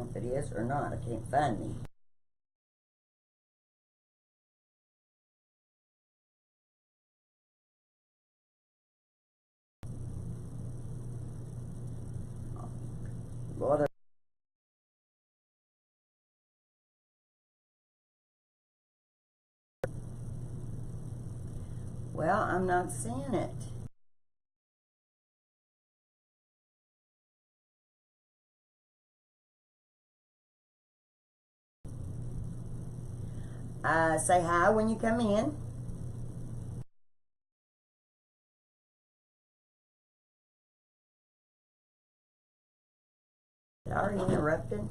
know if it is or not. I can't find me. Water. Well, I'm not seeing it. Say hi when you come in. Already interrupted.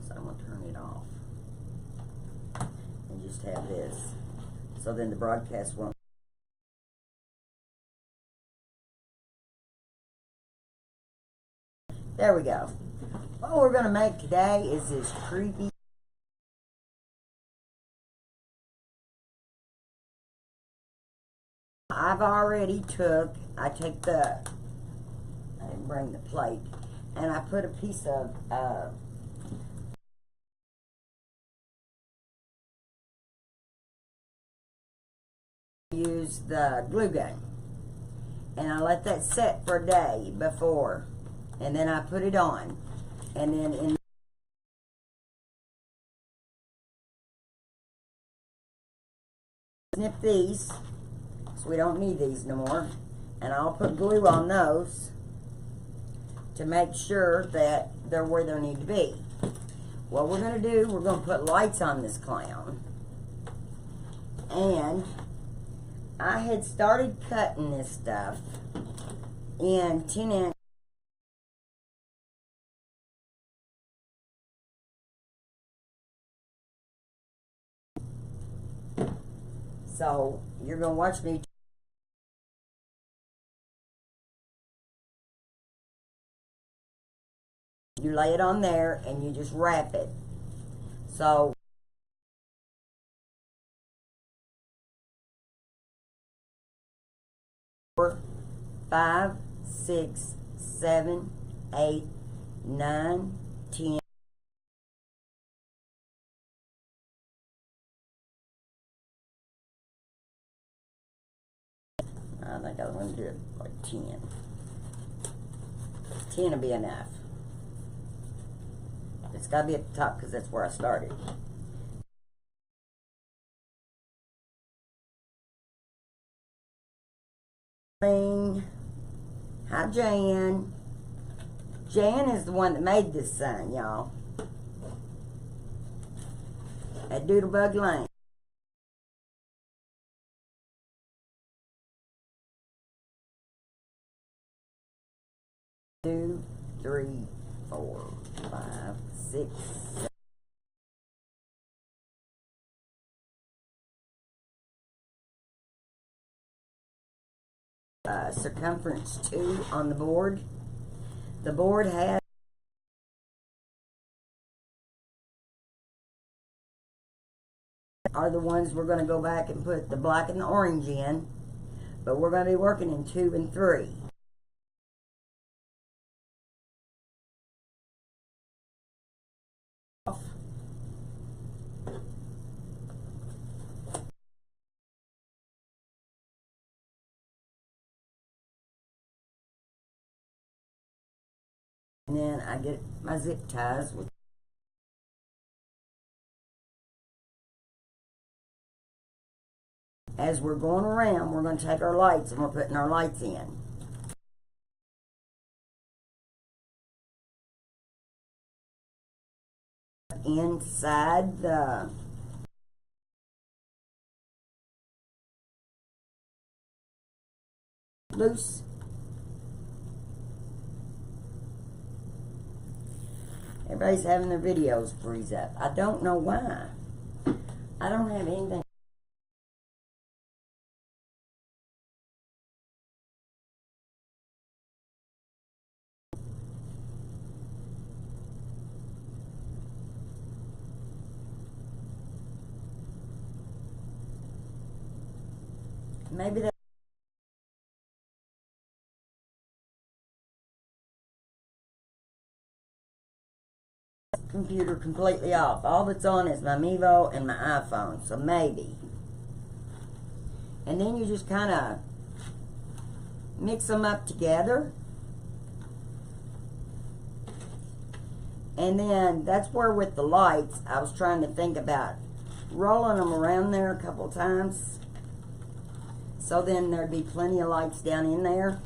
So I'm going to turn it off and just have this. So then the broadcast won't. There we go. What we're going to make today is this creepy. I've already I take the, I didn't bring the plate, and I put a piece of, use the glue gun, and I let that set for a day before, and then I put it on, and then snip these, so we don't need these no more, and I'll put glue on those to make sure that they're where they need to be. What we're going to do, we're going to put lights on this clown, and I had started cutting this stuff in 10-inch. So you're going to watch me. You lay it on there and you just wrap it. So 4, 5, 6, 7, 8, 9, 10. I think I want to do it like 10. 10 will be enough. It's got to be at the top because that's where I started. Hi, Jan. Jan is the one that made this sign, y'all. At Doodlebug Lane. Two, 3, 4, 5, 6, 7. Circumference 2 on the board. The board has are the ones we're going to go back and put the black and the orange in, but we're going to be working in 2 and 3. And then I get my zip ties with as we're going around, we're going to take our lights and we're putting our lights in. Inside the loose. Everybody's having their videos freeze up. I don't know why. I don't have anything. maybe that computer completely off. All that's on is my Mevo and my iPhone, so maybe. And then you just kind of mix them up together. And then that's where with the lights, I was trying to think about rolling them around there a couple times. So then there'd be plenty of lights down in there.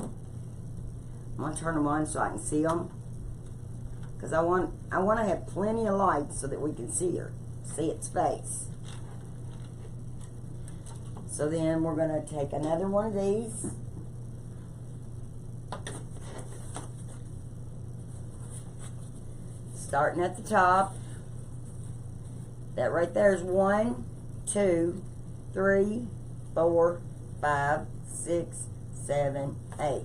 I'm going to turn them on so I can see them. Because I want to have plenty of lights so that we can see her, see its face. So then we're going to take another one of these. Starting at the top. That right there is 1, 2, 3, 4, 5, 6, 7, 8.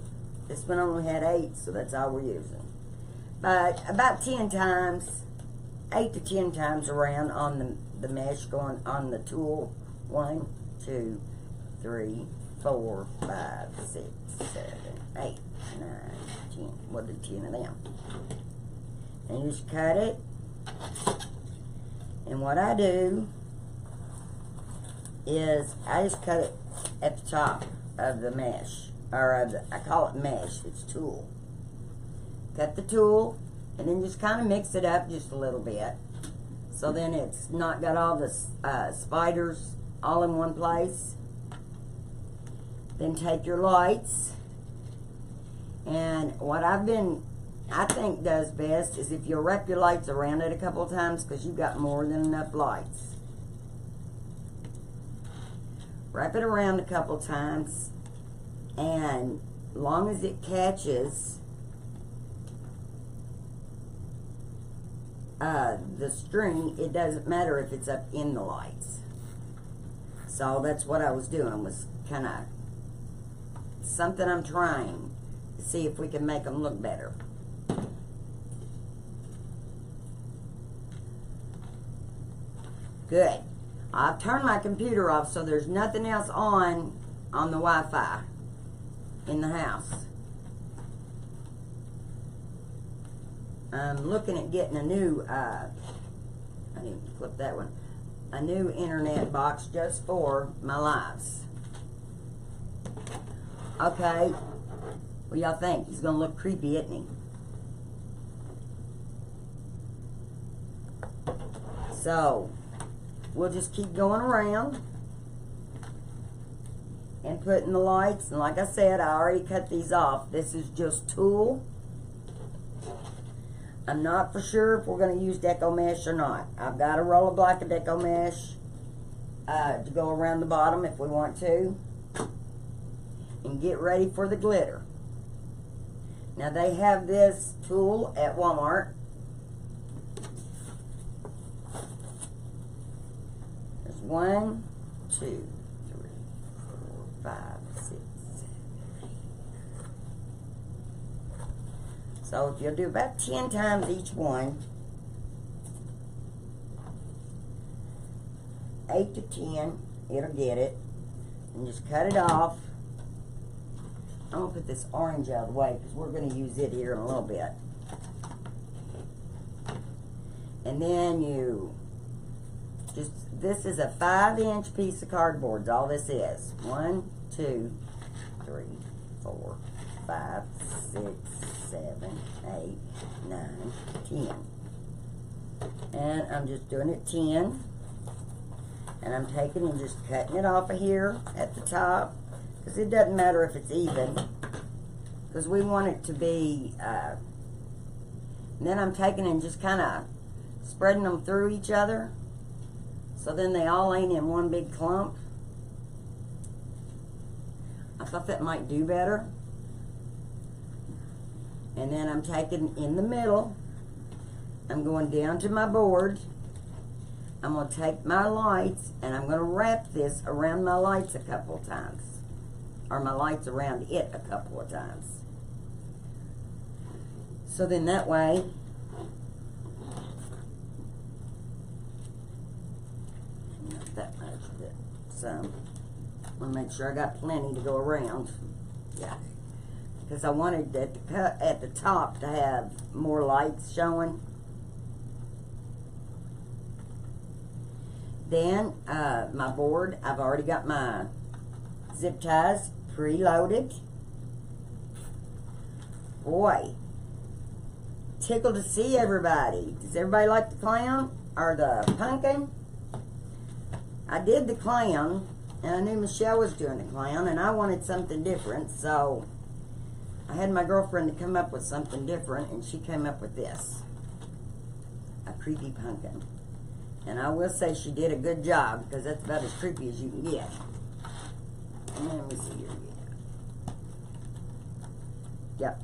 This one only had 8, so that's all we're using. But about 10 times, 8 to 10 times around on the mesh going on the tool. 1, 2, 3, 4, 5, 6, 7, 8, 9, 10. We'll do 10 of them. And you just cut it. And what I do is I just cut it at the top of the mesh. Or of the, I call it mesh, it's tool. Cut the tool and then just kind of mix it up just a little bit. So then it's not got all the spiders all in one place. Then take your lights. And what I think does best is if you wrap your lights around it a couple of times because you've got more than enough lights. Wrap it around a couple of times, and long as it catches the string, it doesn't matter if it's up in the lights. So that's what I was doing, was kind of something I'm trying to see if we can make them look better. Good. I've turned my computer off so there's nothing else on the Wi-Fi in the house. I'm looking at getting a new, I didn't flip that one, a new internet box just for my lives. Okay. What do y'all think? He's going to look creepy, isn't he? So, we'll just keep going around and putting the lights. And like I said, I already cut these off. This is just tulle. I'm not for sure if we're going to use deco mesh or not. I've got a roll of black of deco mesh to go around the bottom if we want to. And get ready for the glitter. Now they have this tulle at Walmart. There's 1, 2, 3, 4, 5, 6, 7, 8. So if you'll do about 10 times each one, 8 to 10, it'll get it. And just cut it off. I'm going to put this orange out of the way because we're going to use it here in a little bit. And then you just, this is a 5-inch piece of cardboard, is all this is. 1, 2, 3, 4, 5, 6, 7, 8, 9, 10. And I'm just doing it 10. And I'm taking and just cutting it off of here at the top. Because it doesn't matter if it's even. Because we want it to be, and then I'm taking and just kind of spreading them through each other. So then they all ain't in one big clump. I thought that might do better. And then I'm taking in the middle. I'm going down to my board. I'm going to take my lights and I'm going to wrap this around my lights a couple of times. Or my lights around it a couple of times. So then that way, not that much, but some. want to make sure I got plenty to go around. Yeah. Because I wanted at the top to have more lights showing. Then, my board, I've already got my zip ties preloaded. Boy, tickled to see everybody. Does everybody like the clown or the pumpkin? I did the clown, and I knew Michelle was doing the clown, and I wanted something different, so I had my girlfriend to come up with something different, and she came up with this. A creepy pumpkin. And I will say she did a good job, because that's about as creepy as you can get. And let me see here. Yep.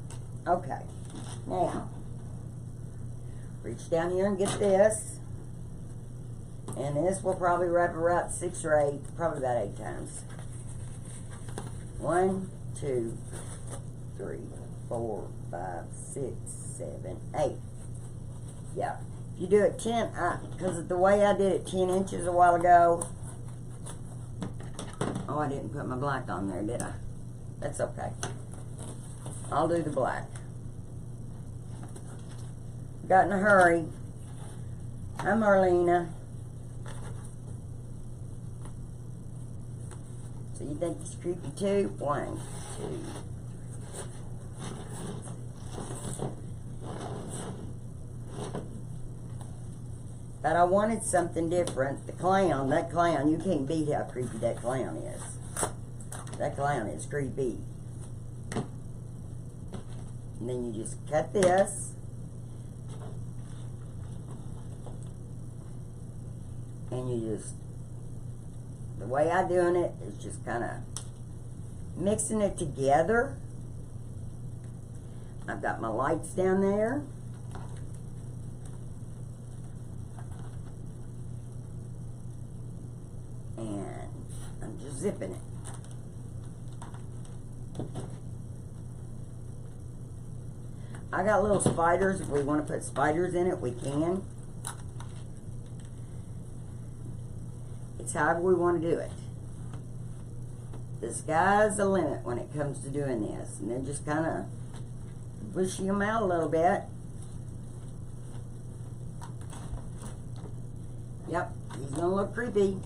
Okay. Now, reach down here and get this. And this will probably wrap around 6 or 8, probably about 8 times. 1, 2, 3, 4, 5, 6, 7, 8. Yeah. If you do it 10, because the way I did it 10 inches a while ago. Oh, I didn't put my black on there, did I? That's okay. I'll do the black. Got in a hurry. Hi, Marlena. So you think it's creepy too? 1, 2. But I wanted something different. The clown, that clown, you can't beat how creepy that clown is. That clown is creepy. And then you just cut this. And you just, the way I'm doing it is just kind of mixing it together. I've got my lights down there. And I'm just zipping it. I got little spiders. If we want to put spiders in it, we can. It's however we want to do it. The sky's the limit when it comes to doing this. And then just kind of pushing them out a little bit. Yep, he's going to look creepy.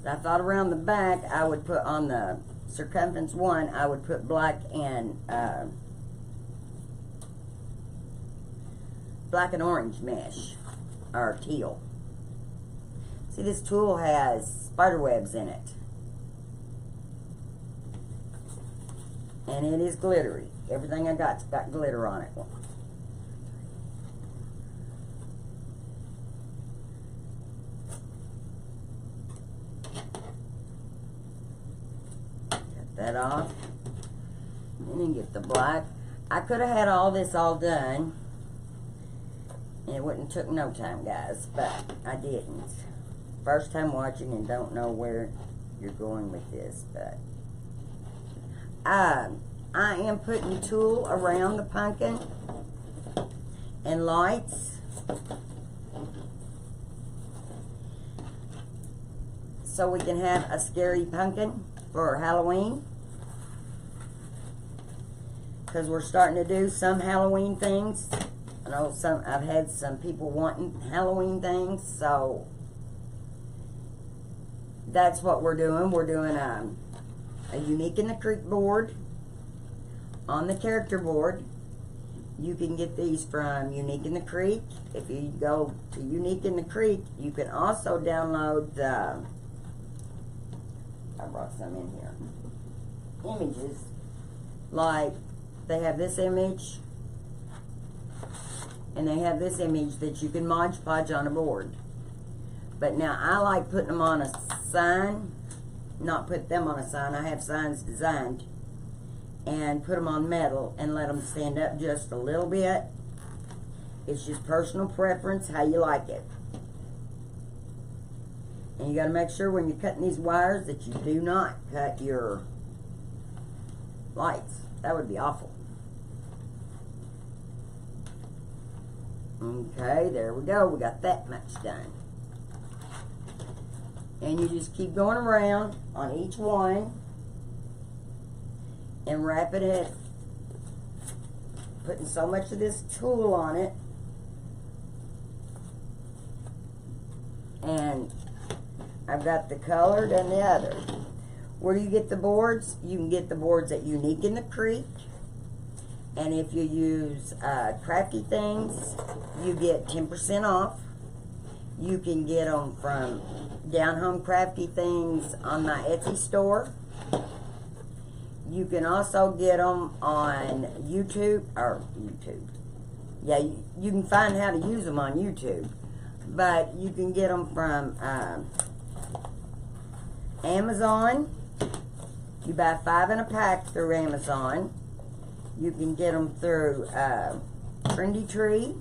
I thought around the back I would put on the circumference one, I would put black and orange mesh, or teal. See, this tool has spider webs in it. And it is glittery. Everything I got's got glitter on it. That off, and then get the black. I could have had all this all done, and it wouldn't have took no time, guys, but I didn't. First time watching and don't know where you're going with this, but I am putting tulle around the pumpkin and lights. So we can have a scary pumpkin for Halloween, because we're starting to do some Halloween things. I know I've had some people wanting Halloween things, so that's what we're doing. We're doing a Unique in the Creek board on the character board. You can get these from Unique in the Creek. If you go to Unique in the Creek, you can also download the, I brought some in here, images. Like, they have this image, and they have this image that you can Mod Podge on a board. But now, I like putting them on a sign, not put them on a sign. I have signs designed, and put them on metal, and let them stand up just a little bit. It's just personal preference, how you like it. And you got to make sure when you're cutting these wires that you do not cut your lights. That would be awful. Okay, there we go. We got that much done. And you just keep going around on each one and wrapping it, putting so much of this tulle on it. And I've got the colored and the other. Where do you get the boards? You can get the boards at Unique in the Creek. And if you use Crafty Things, you get 10% off. You can get them from Down Home Crafty Things on my Etsy store. You can also get them on YouTube. Yeah, you can find how to use them on YouTube. But you can get them from Amazon. You buy 5 in a pack through Amazon. You can get them through Trendy Tree.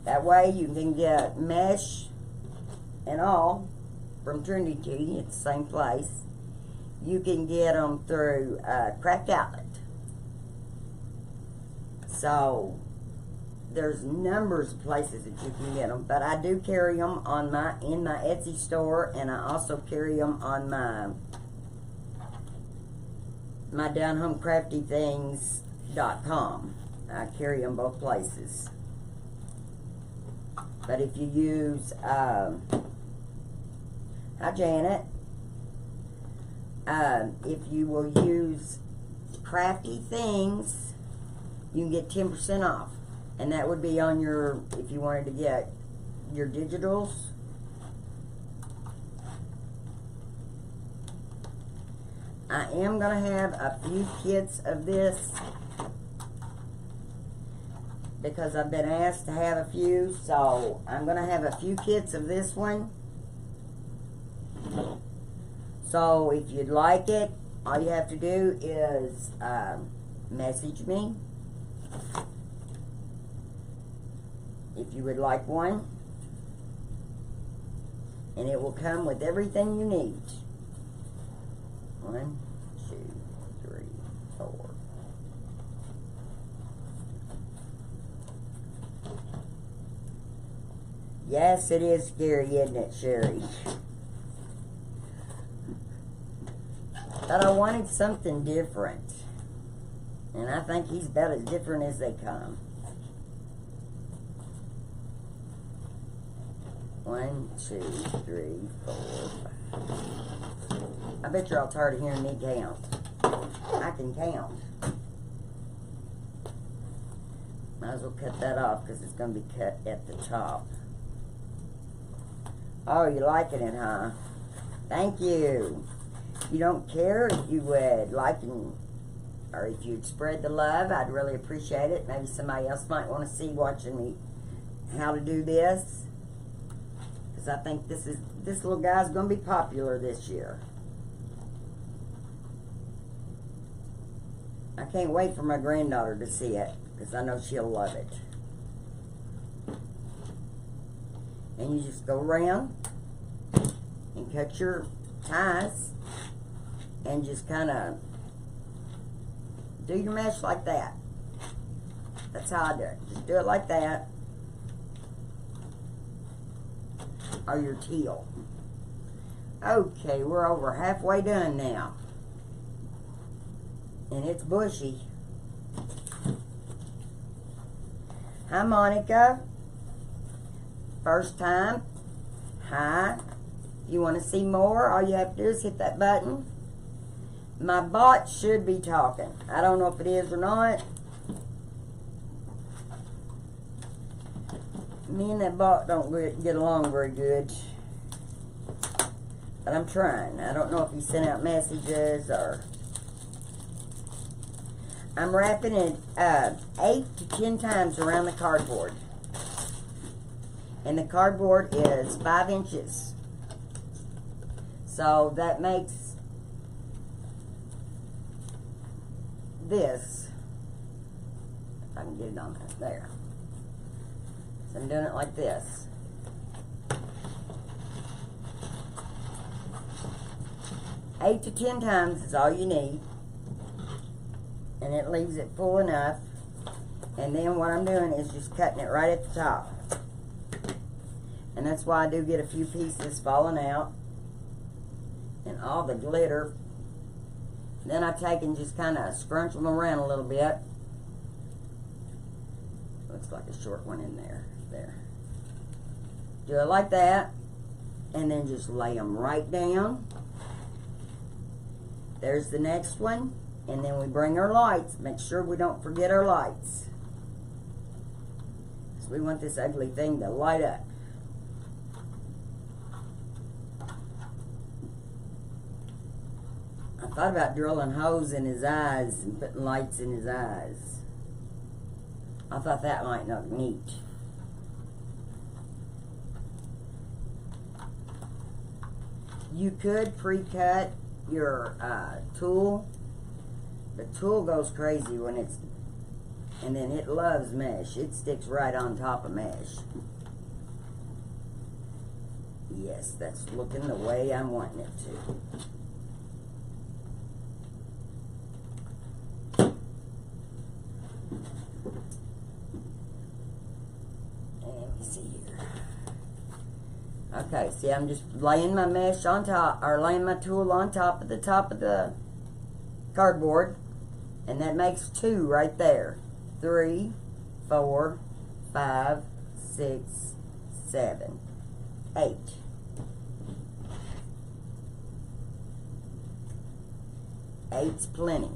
That way you can get mesh and all from Trendy Tree. It's the same place. You can get them through Craft Outlet. So there's numbers of places that you can get them, but I do carry them on in my Etsy store, and I also carry them on my downhomecraftythings.com. I carry them both places. But if you use hi Janet, if you will use Crafty Things, you can get 10% off. And that would be on your, if you wanted to get your digitals. I am going to have a few kits of this because I've been asked to have a few. So I'm going to have a few kits of this one. So if you'd like it, all you have to do is message me if you would like one, and it will come with everything you need. 1, 2, 3, 4. Yes, it is scary, isn't it, Sherry? But I wanted something different, and I think he's about as different as they come. 1, 2, 3, 4, 5. I bet you're all tired of hearing me count. I can count. Might as well cut that off because it's going to be cut at the top. Oh, you're liking it, huh? Thank you. You don't care if you would like and, or if you'd spread the love, I'd really appreciate it. Maybe somebody else might want to see watching me how to do this. Because I think this little guy's going to be popular this year. I can't wait for my granddaughter to see it because I know she'll love it. And you just go around and cut your ties and just kind of do your mesh like that. That's how I do it. Just do it like that. Or your teal. Okay, we're over halfway done now. And it's bushy. Hi, Monica. First time. Hi. If you want to see more, all you have to do is hit that button. My bot should be talking. I don't know if it is or not. Me and that bot don't get along very good. But I'm trying. I don't know if he sent out messages or... I'm wrapping it 8 to 10 times around the cardboard. And the cardboard is 5 inches. So that makes this, if I can get it on there. So I'm doing it like this. Eight to 10 times is all you need. And it leaves it full enough. And then what I'm doing is just cutting it right at the top. And that's why I do get a few pieces falling out. and all the glitter. Then I take and just kind of scrunch them around a little bit. Looks like a short one in there. There. Do it like that, and then just lay them right down. There's the next one, and then we bring our lights. Make sure we don't forget our lights, because we want this ugly thing to light up. I thought about drilling holes in his eyes and putting lights in his eyes. I thought that might look neat. You could pre-cut your tool. The tool goes crazy when it's, and then it loves mesh. It sticks right on top of mesh. Yes, that's looking the way I'm wanting it to. Okay, see, I'm just laying my mesh on top, or laying my tool on top of the cardboard, and that makes 2 right there. 3, 4, 5, 6, 7, 8. Eight's plenty,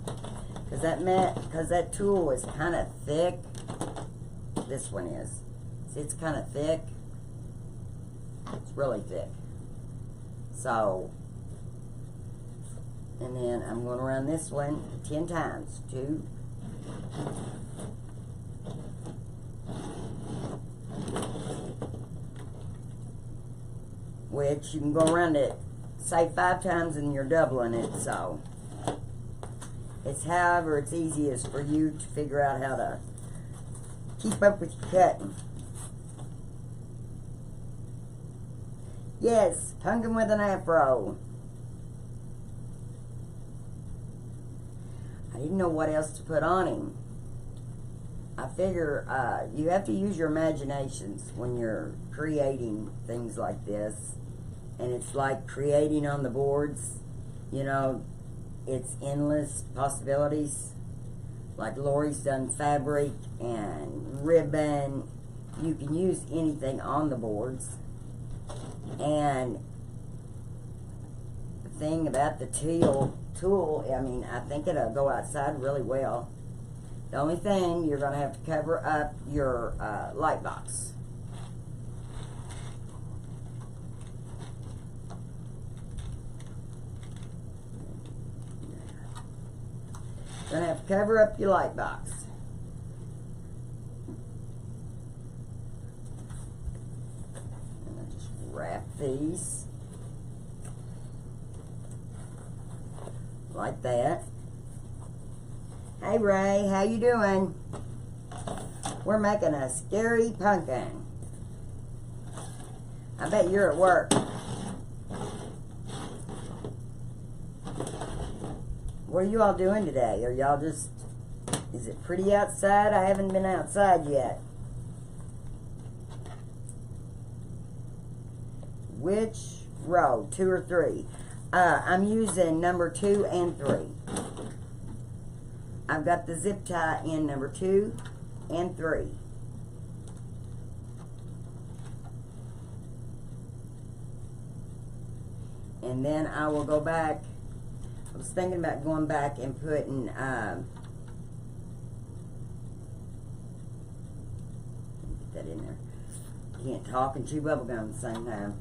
because that tool is kind of thick. This one is. See, it's kind of thick. It's really thick. So, and then I'm going around this one 10 times. 2, which you can go around it, say 5 times, and you're doubling it. So, it's however it's easiest for you to figure out how to keep up with your cutting. Yes, pumpkin with an afro. I didn't know what else to put on him. I figure you have to use your imaginations when you're creating things like this. And it's like creating on the boards. You know, it's endless possibilities. Like Lori's done fabric and ribbon. You can use anything on the boards. And the thing about the tool, I mean, I think it'll go outside really well. The only thing, you're going to have to cover up your light box. You're going to have to cover up your light box. Wrap these like that. Hey Ray, how you doing? We're making a scary pumpkin. I bet you're at work. What are you all doing today? Are y'all just, is it pretty outside? I haven't been outside yet. Which row? 2 or 3? I'm using number 2 and 3. I've got the zip tie in number 2 and 3. And then I will go back. I was thinking about going back and putting get that in there. Can't talk and chew bubble gum at the same time.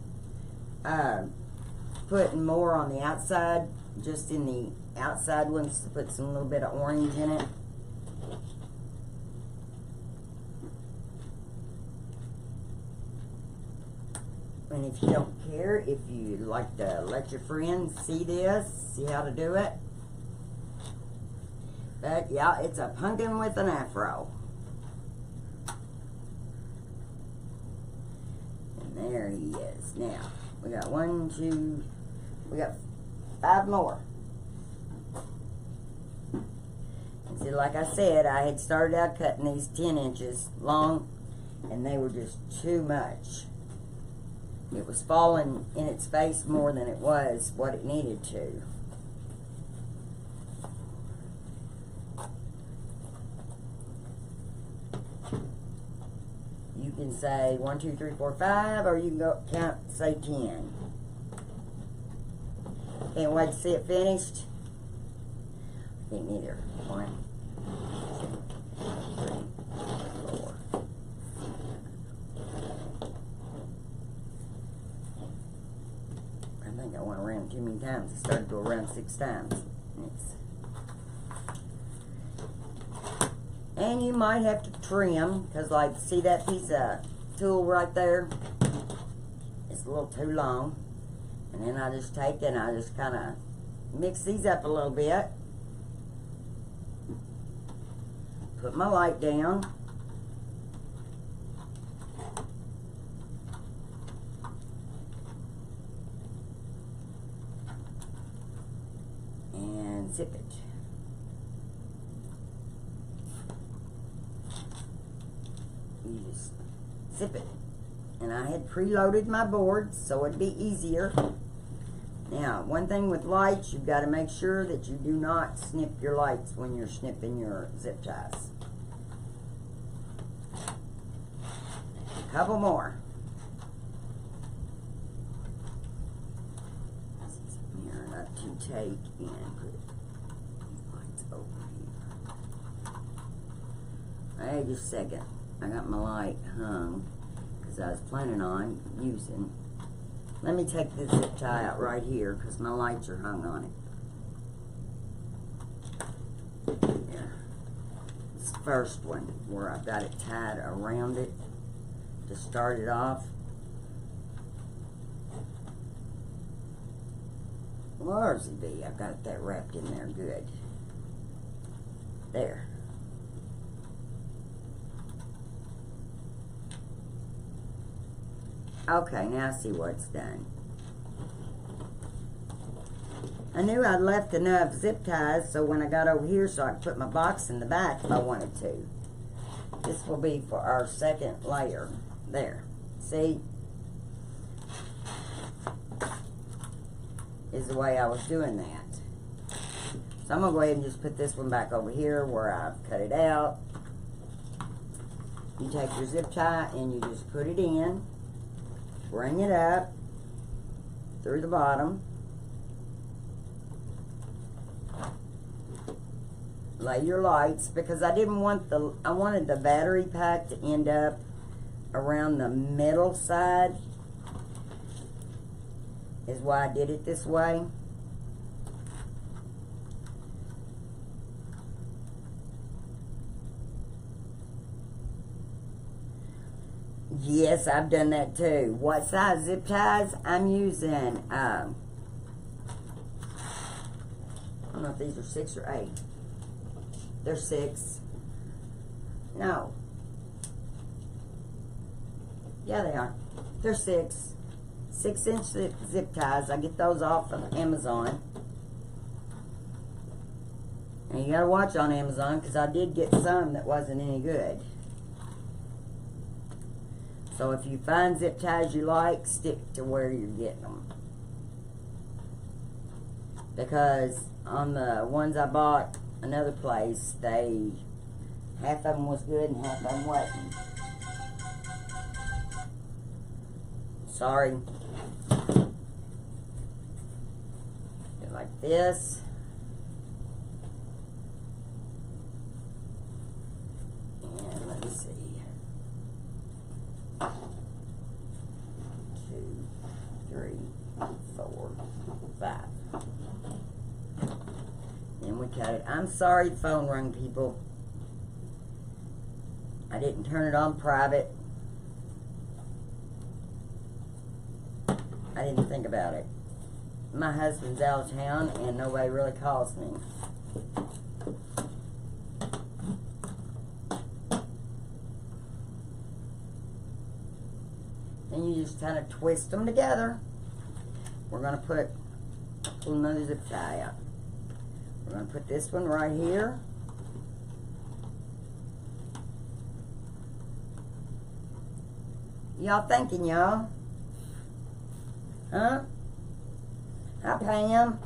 Putting more on the outside, just in the outside ones, to put some little bit of orange in it. And if you don't care, if you like to let your friends see this, see how to do it. But yeah, it's a pumpkin with an afro. And there he is. Now, we got 1, 2, we got 5 more. And see, like I said, I had started out cutting these 10 inches long, and they were just too much. It was falling in its face more than it was what it needed to. You can say 1, 2, 3, 4, 5, or you can go count, say 10. Can't wait to see it finished. Me neither. 1, 2, 3, 4. I think I went around too many times. I started to go around 6 times. And you might have to trim, because like, see that piece of tool right there? It's a little too long. And then I just take it and I just kind of mix these up a little bit. Put my light down. And zip it. You just zip it. And I had preloaded my boards so it'd be easier. Now, one thing with lights, you've got to make sure that you do not snip your lights when you're snipping your zip ties. A couple more. This is a mirror not to take and put these lights over here. Hey, just a second. I got my light hung because I was planning on using. Let me take this zip tie out right here because my lights are hung on it. There. This first one where I've got it tied around it to start it off. Where's it be? I've got that wrapped in there good. There. Okay, now see what's done. I knew I'd left enough zip ties so when I got over here so I could put my box in the back if I wanted to. This will be for our second layer. There. See? Is the way I was doing that. So I'm going to go ahead and just put this one back over here where I've cut it out. You take your zip tie and you just put it in. Bring it up through the bottom. Lay your lights because I didn't want I wanted the battery pack to end up around the middle side. Is why I did it this way. Yes, I've done that too. What size zip ties? I'm using, I don't know if these are 6 or 8. They're 6. No. Yeah, they are. They're 6. 6-inch zip ties. I get those off of Amazon. And you gotta watch on Amazon because I did get some that wasn't any good. So if you find zip ties you like, stick to where you're getting them. Because on the ones I bought another place, half of them was good and half of them wasn't. Sorry. Do it like this. And let me see. 2, 3, 4, 5. Then we cut it. I'm sorry the phone rang, people. I didn't turn it on private. I didn't think about it. My husband's out of town and nobody really calls me. And you just kind of twist them together. We're going to pull another zip tie out. We're going to put this one right here. Y'all thinking, y'all? Huh? Hi, Pam.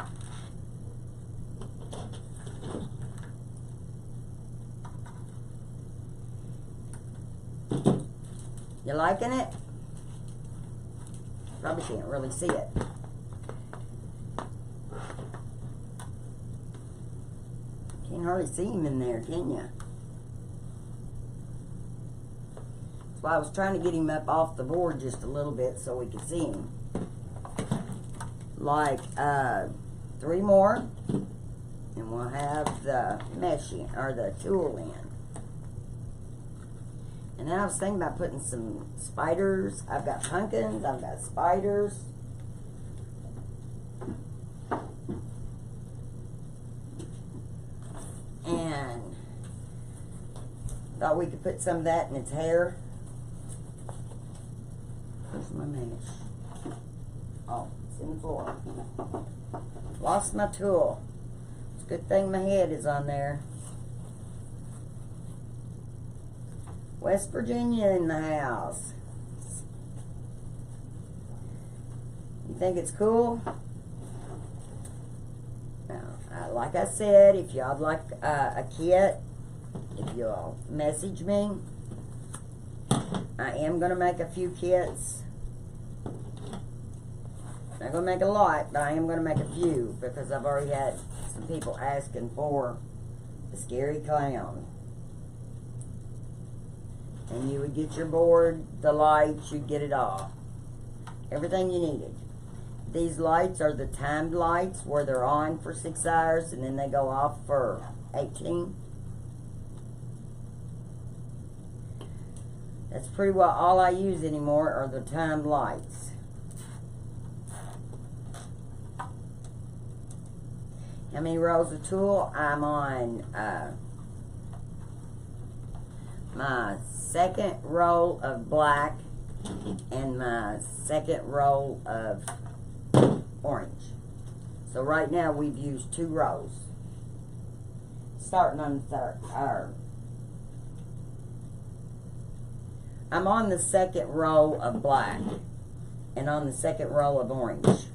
You liking it? Probably can't really see it. Can't hardly see him in there, can you? That's why I was trying to get him up off the board just a little bit so we could see him. Like 3 more, and we'll have the mesh in, or the tulle in. And then I was thinking about putting some spiders. I've got pumpkins, I've got spiders. And thought we could put some of that in its hair. Where's my mesh? Oh, it's in the floor. Lost my tool. It's a good thing my head is on there. West Virginia in the house. You think it's cool? Now, like I said, if y'all like a kit, if you'll message me, I am going to make a few kits. Not going to make a lot, but I am going to make a few because I've already had some people asking for the scary clown. And you would get your board, the lights, you'd get it all. Everything you needed. These lights are the timed lights where they're on for 6 hours and then they go off for 18. That's pretty well all I use anymore are the timed lights. How many rows of tulle? I'm on my second roll of black and my second roll of orange. So right now we've used 2 rows. Starting on the third. I'm on the second row of black and on the second row of orange.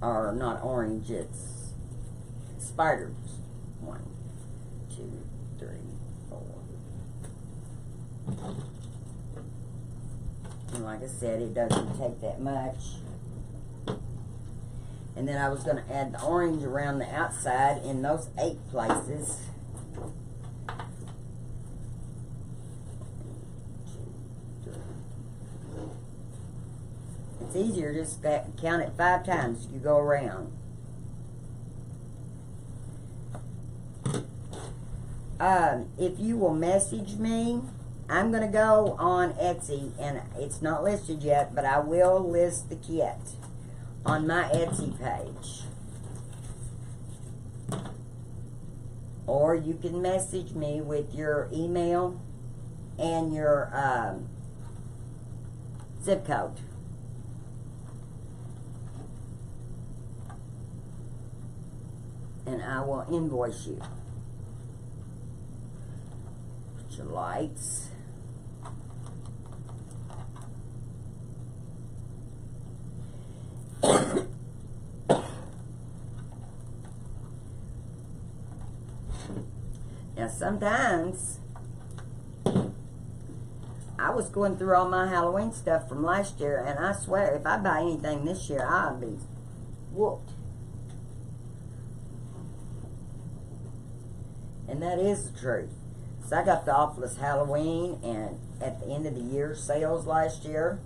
Or not orange, it's spiders. 1, 2, 3, 4. And like I said, it doesn't take that much. And then I was going to add the orange around the outside in those 8 places. 1, 2, 3. It's easier, just count it 5 times as you go around. If you will message me, I'm going to go on Etsy, and it's not listed yet, but I will list the kit on my Etsy page. Or you can message me with your email and your zip code. And I will invoice you. Put your lights. Now sometimes I was going through all my Halloween stuff from last year, and I swear if I buy anything this year, I'll be whooped. And that is the truth. So I got the awfulest Halloween and at the end of the year sales last year.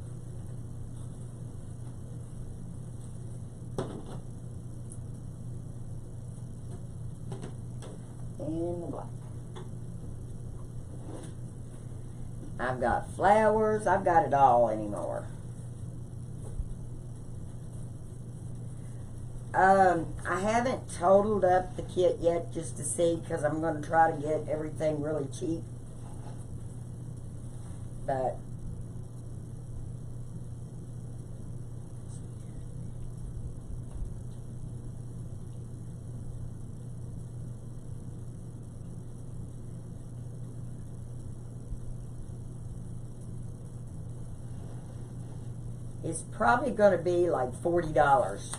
In the black. I've got flowers. I've got it all anymore. I haven't totaled up the kit yet just to see, because I'm going to try to get everything really cheap. But is probably going to be like $40.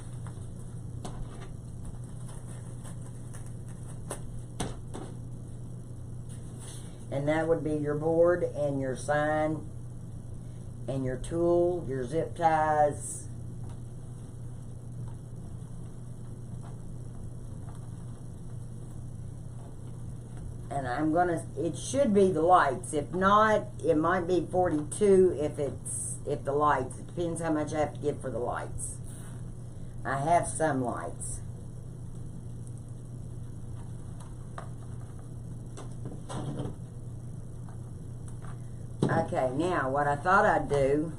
And that would be your board and your sign and your tool, your zip ties. And I'm gonna, it should be the lights. If not, it might be 42 if the lights. It depends how much I have to give for the lights. I have some lights. Okay, now what I thought I'd do,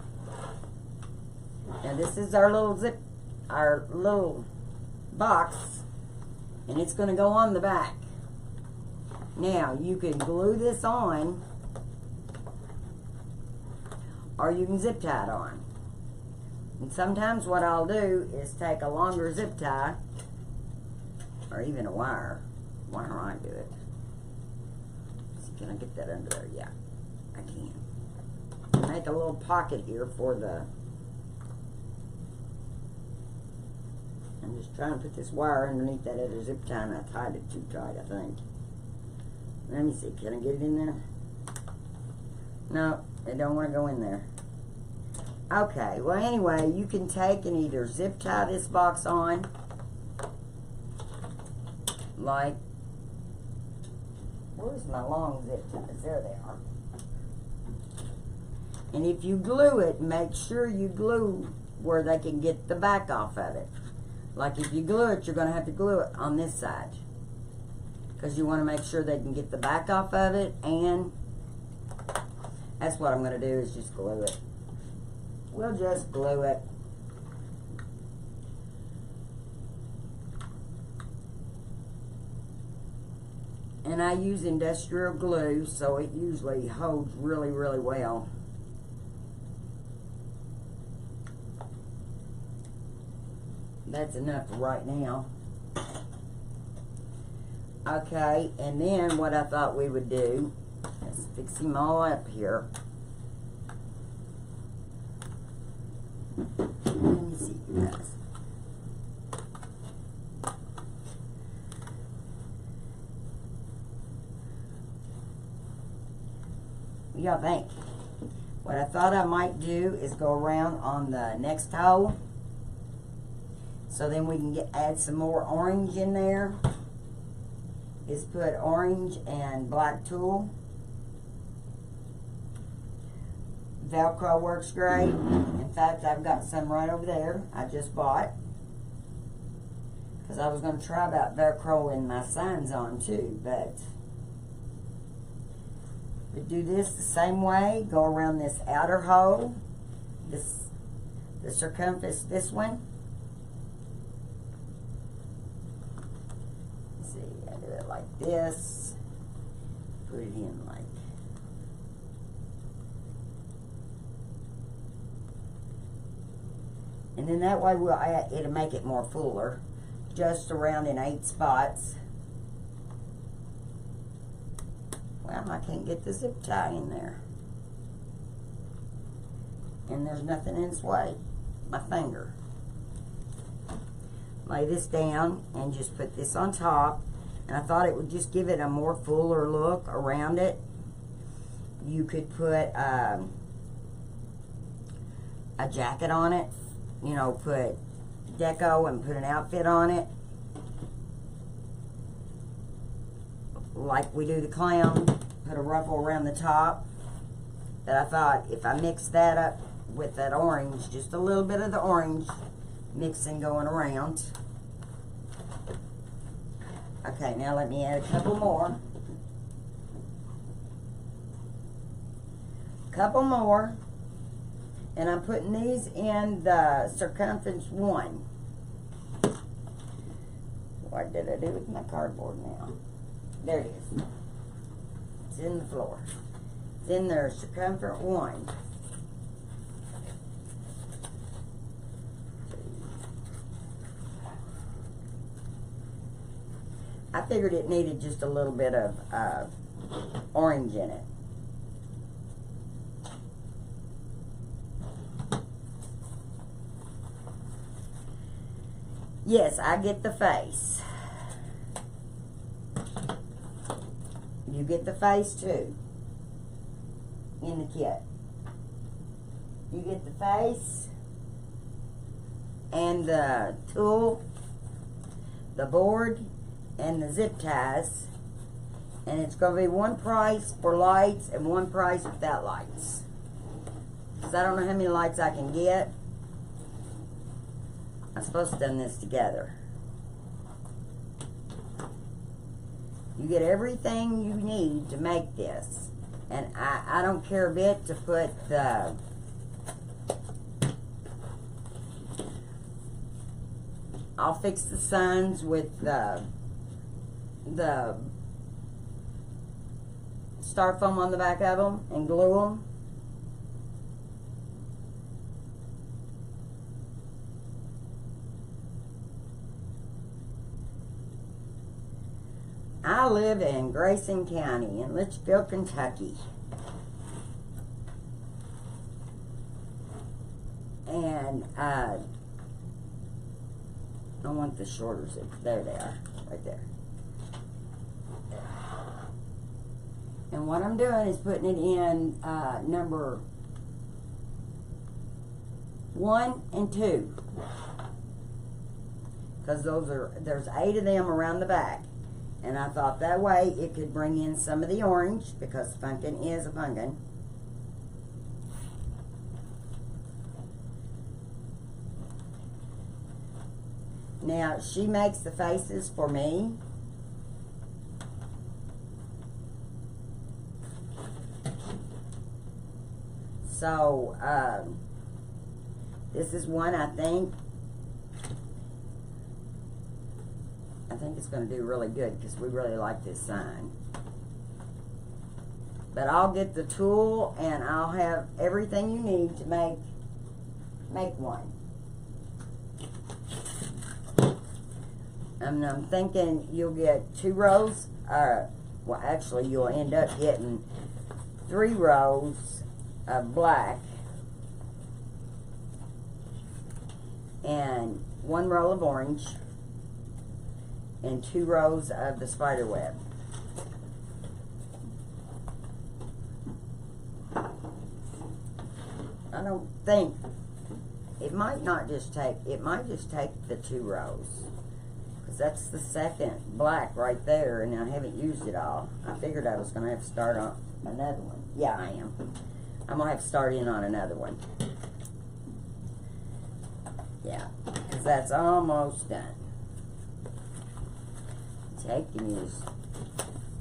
now this is our little box, and it's going to go on the back. Now, you can glue this on, or you can zip tie it on. And sometimes what I'll do is take a longer zip tie, or even a wire. Why don't I do it? Can I get that under there? Yeah, I can. Make a little pocket here for the... I'm just trying to put this wire underneath that other zip tie, and I tied it too tight, I think. Let me see, can I get it in there? No, it don't want to go in there. Okay, well anyway, you can take and either zip tie this box on, like, where's my long zip ties? There they are. And if you glue it, make sure you glue where they can get the back off of it. Like if you glue it, you're going to have to glue it on this side, because you want to make sure they can get the back off of it, and that's what I'm going to do, is just glue it. We'll just glue it. And I use industrial glue, so it usually holds really, really well. That's enough for right now. Okay, and then what I thought we would do is fix him all up here. Let me see, you guys. What do y'all think? What I thought I might do is go around on the next hole, so then we can add some more orange in there. Is put orange and black tulle. Velcro works great. In fact, I've got some right over there I just bought, because I was going to try about Velcroing my signs on too, but we do this the same way. Go around this outer hole, the circumference, this one. Let's see, I do it like this. Put it in like. And then that way it'll make it more fuller. Just around in 8 spots. Well, I can't get the zip tie in there. And there's nothing in its way. My finger. Lay this down and just put this on top. And I thought it would just give it a more fuller look around it. You could put a jacket on it. You know, put deco and put an outfit on it. Like we do the clown. Put a ruffle around the top. But I thought if I mix that up with that orange, just a little bit of the orange mixing going around. Okay, now let me add a couple more. Couple more. And I'm putting these in the circumference 1. What did I do with my cardboard now? There it is. It's in the floor. It's in there, circumference 1. I figured it needed just a little bit of orange in it. Yes, I get the face. You get the face too in the kit. You get the face and the tool, the board, and the zip ties. And it's going to be one price for lights and one price without lights. Because I don't know how many lights I can get. I'm supposed to have done this together. You get everything you need to make this. And I don't care a bit to put the I'll fix the signs with the styrofoam on the back of them and glue them. I live in Grayson County in Litchfield, Kentucky. And I want the shorter zip. There they are, right there. And what I'm doing is putting it in number 1 and 2. Because there's 8 of them around the back. And I thought that way it could bring in some of the orange, because pumpkin is a pumpkin. Now, she makes the faces for me. So, this is one I think it's going to do really good, because we really like this sign. But I'll get the tool and I'll have everything you need to make one. And I'm thinking you'll get 2 rows, well actually you'll end up getting 3 rows of black and 1 row of orange and 2 rows of the spider web. I don't think, it might just take the 2 rows. Because that's the second black right there, and I haven't used it all. I figured I was going to have to start on another one. Yeah, I am. I'm going to have to start in on another one. Yeah, because that's almost done. Take and you just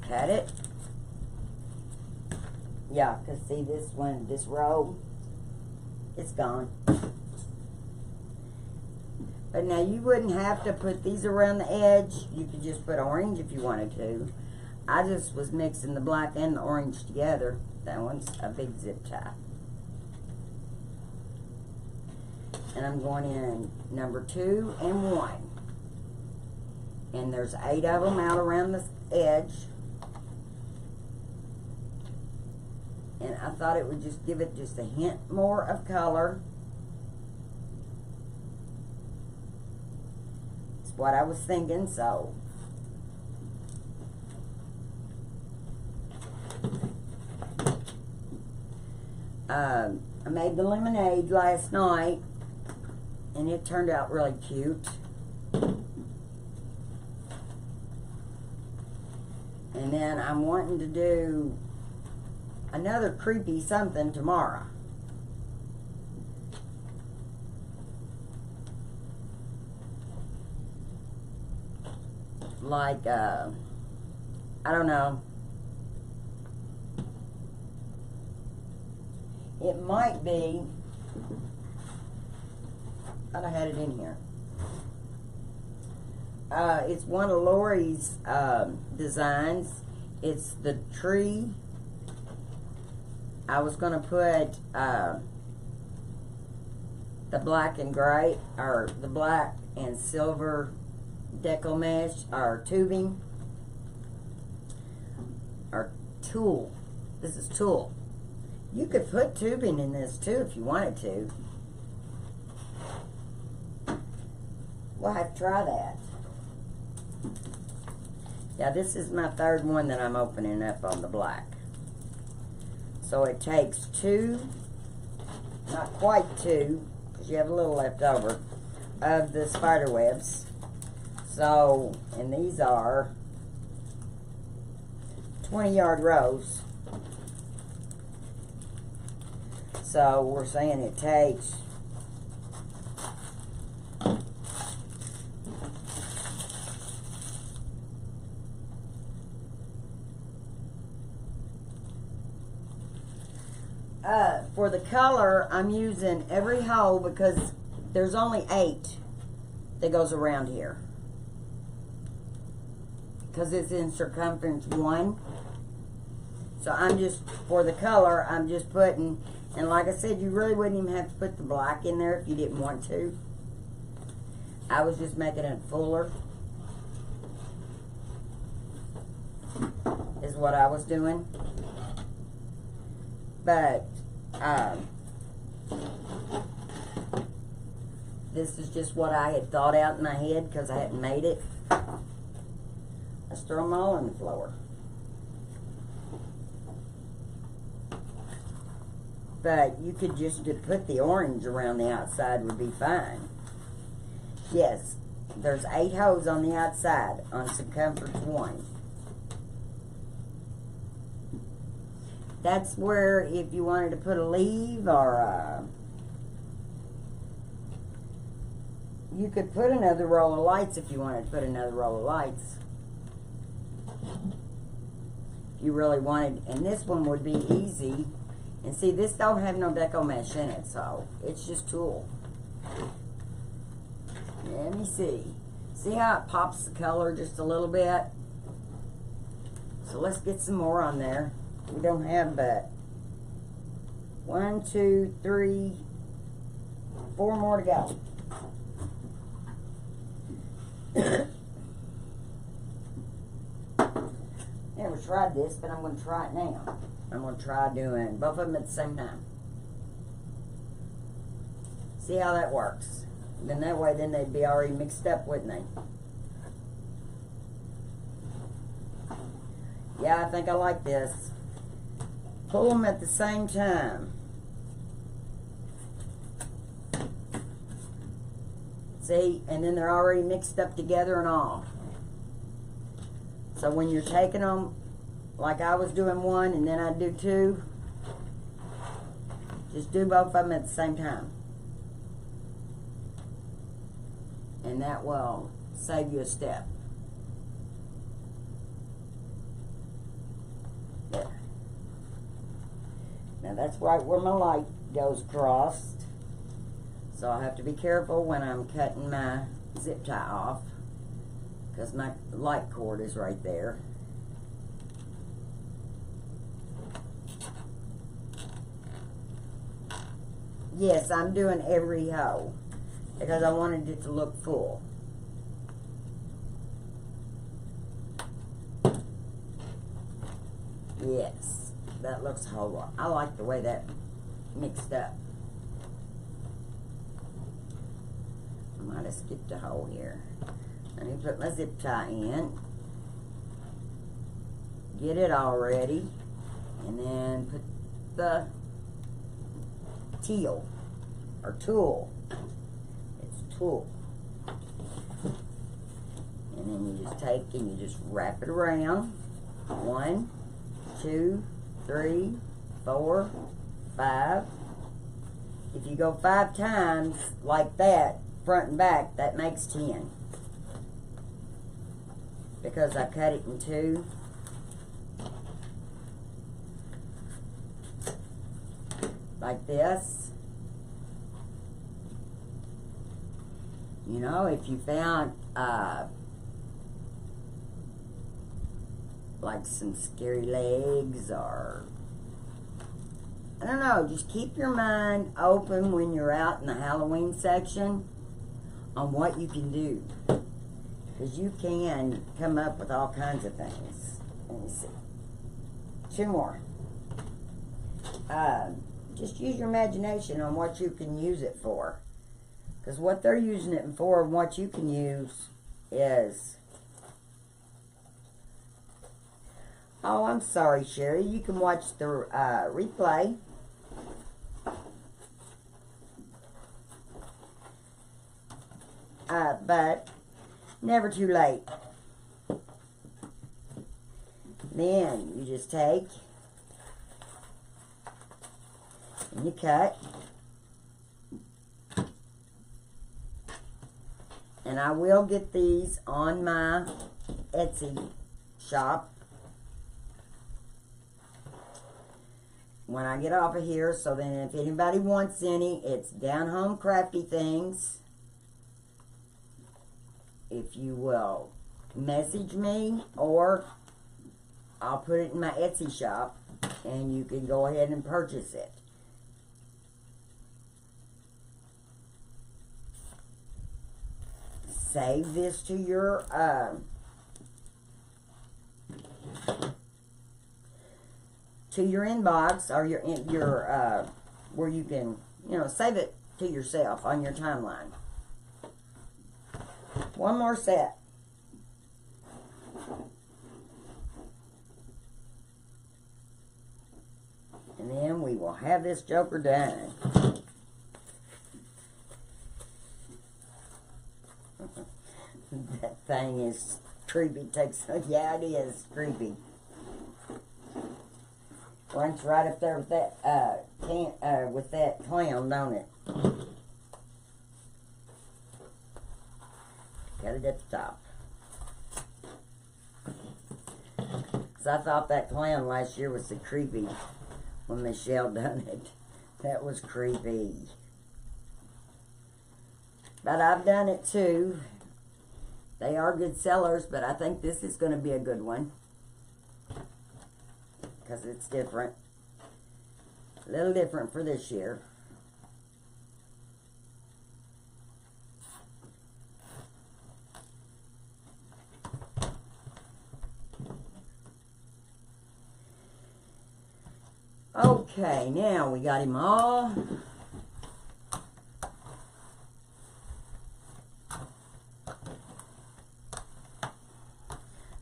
cut it. Yeah, because see this one, this row, it's gone. But now you wouldn't have to put these around the edge. You could just put orange if you wanted to. I just was mixing the black and the orange together. That one's a big zip tie. And I'm going in number 2 and 1. And there's 8 of them out around the edge. And I thought it would just give it just a hint more of color. It's what I was thinking, so. I made the lemonade last night, and it turned out really cute. And then I'm wanting to do another creepy something tomorrow. Like, I don't know. It might be, I thought I had it in here. It's one of Lori's designs. It's the tree. I was going to put the black and gray, or the black and silver deco mesh, or tubing, or tulle. This is tulle. You could put tubing in this too if you wanted to. We'll have to try that. Now this is my third one that I'm opening up on the black. So it takes two, not quite two, because you have a little left over, of the spider webs. So, and these are 20-yard rows. So we're saying it takes for the color, I'm using every hole because there's only 8 that goes around here. Because it's in circumference 1. So I'm just, for the color, I'm just putting, and like I said, you really wouldn't even have to put the black in there if you didn't want to. I was just making it fuller, is what I was doing. But, this is just what I had thought out in my head because I hadn't made it. I just throw them all on the floor. But you could just put the orange around the outside would be fine. Yes, there's 8 holes on the outside on circumference 1. That's where if you wanted to put a leaf or you could put another roll of lights if you wanted to put another roll of lights. If you really wanted, and this one would be easy. And see, this don't have no deco mesh in it, so it's just tulle. Let me see. See how it pops the color just a little bit? So let's get some more on there. We don't have but 1, 2, 3, 4 more to go. Never tried this, but I'm going to try it now. I'm going to try doing both of them at the same time. See how that works. Then that way, then they'd be already mixed up, wouldn't they? Yeah, I think I like this. Pull them at the same time. See, and then they're already mixed up together and all. So when you're taking them, like I was doing one and then I'd do 2, just do both of them at the same time. And that will save you a step. There. Now that's right where my light goes across. So I have to be careful when I'm cutting my zip tie off, because my light cord is right there. Yes, I'm doing every hole because I wanted it to look full. Yes, that looks a whole lot. I like the way that mixed up. I might have skipped a hole here. Let me put my zip tie in. Get it all ready. And then put the teal or tulle. It's tulle. And then you just take and you just wrap it around. 1, 2, 3, 4, 5. If you go 5 times like that, front and back, that makes 10. Because I cut it in 2. Like this. You know, if you found like some scary legs or I don't know, just keep your mind open when you're out in the Halloween section on what you can do, because you can come up with all kinds of things. Let me see. 2 more. Just use your imagination on what you can use it for. Because what they're using it for and what you can use is... Oh, I'm sorry, Sherry. You can watch the replay. But never too late. Then you just take and you cut. And I will get these on my Etsy shop when I get off of here. So then if anybody wants any, it's Down Home Crafty Things. If you will message me, or I'll put it in my Etsy shop and you can go ahead and purchase it. Save this to your inbox, or your where you can, you know, save it to yourself on your timeline. One more set. And then we will have this joker done. That thing is creepy. Yeah, it is creepy. Runs right up there with that with that clown, don't it? Got it at the top. Cause I thought that clown last year was so creepy when Michelle done it. That was creepy. But I've done it too. They are good sellers, but I think this is going to be a good one. Because it's different. A little different for this year. Okay, now we got him all.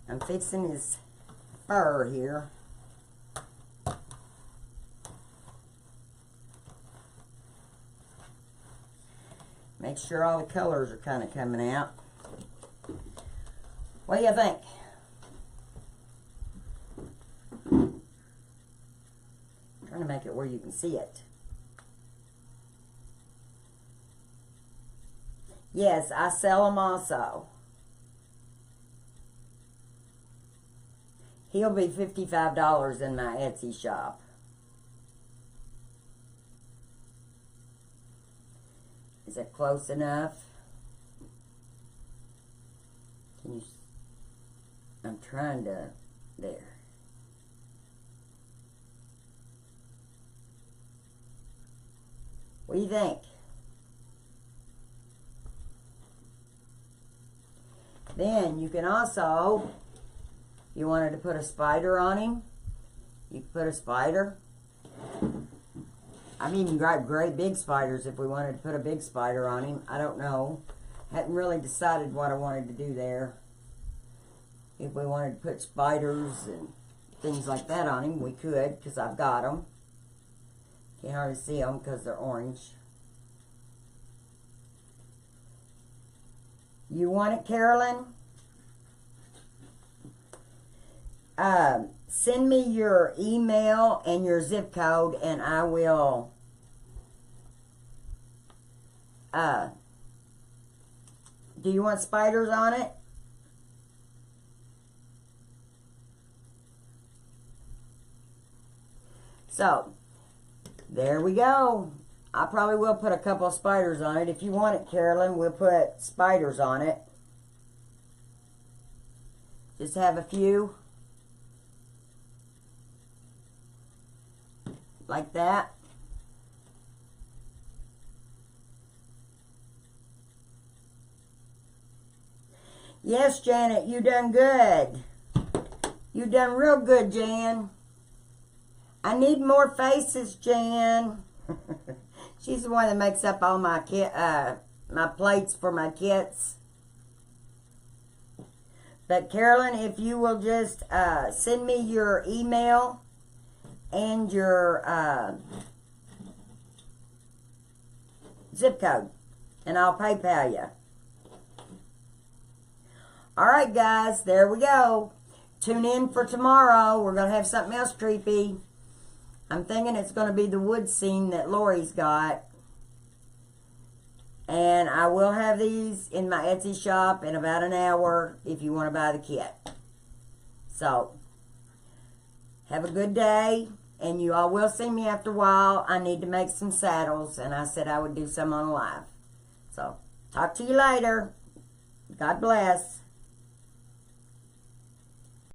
I'm fixing his fur here. Make sure all the colors are kind of coming out. What do you think? Trying to make it where you can see it. Yes, I sell them also. He'll be $55 in my Etsy shop. Is that close enough? Can you? I'm trying to. There. What do you think? Then you can also, if you wanted to put a spider on him, you can put a spider. I've even got great big spiders if we wanted to put a big spider on him. I don't know. Hadn't really decided what I wanted to do there. If we wanted to put spiders and things like that on him, we could, because I've got them. Can't hardly see them because they're orange. You want it, Carolyn? Send me your email and your zip code, and I will do you want spiders on it? So there we go. I probably will put a couple of spiders on it. If you want it, Carolyn, we'll put spiders on it. Just have a few. Like that. Yes, Janet, you done good. You done real good, Jan. I need more faces, Jan. She's the one that makes up all my my plates for my kits. But Carolyn, if you will just send me your email and your zip code, and I'll PayPal you. Alright guys, there we go. Tune in for tomorrow. We're going to have something else creepy. I'm thinking it's going to be the wood scene that Lori's got. And I will have these in my Etsy shop in about an hour if you want to buy the kit. So, have a good day. And you all will see me after a while. I need to make some saddles. And I said I would do some on live. So, talk to you later. God bless.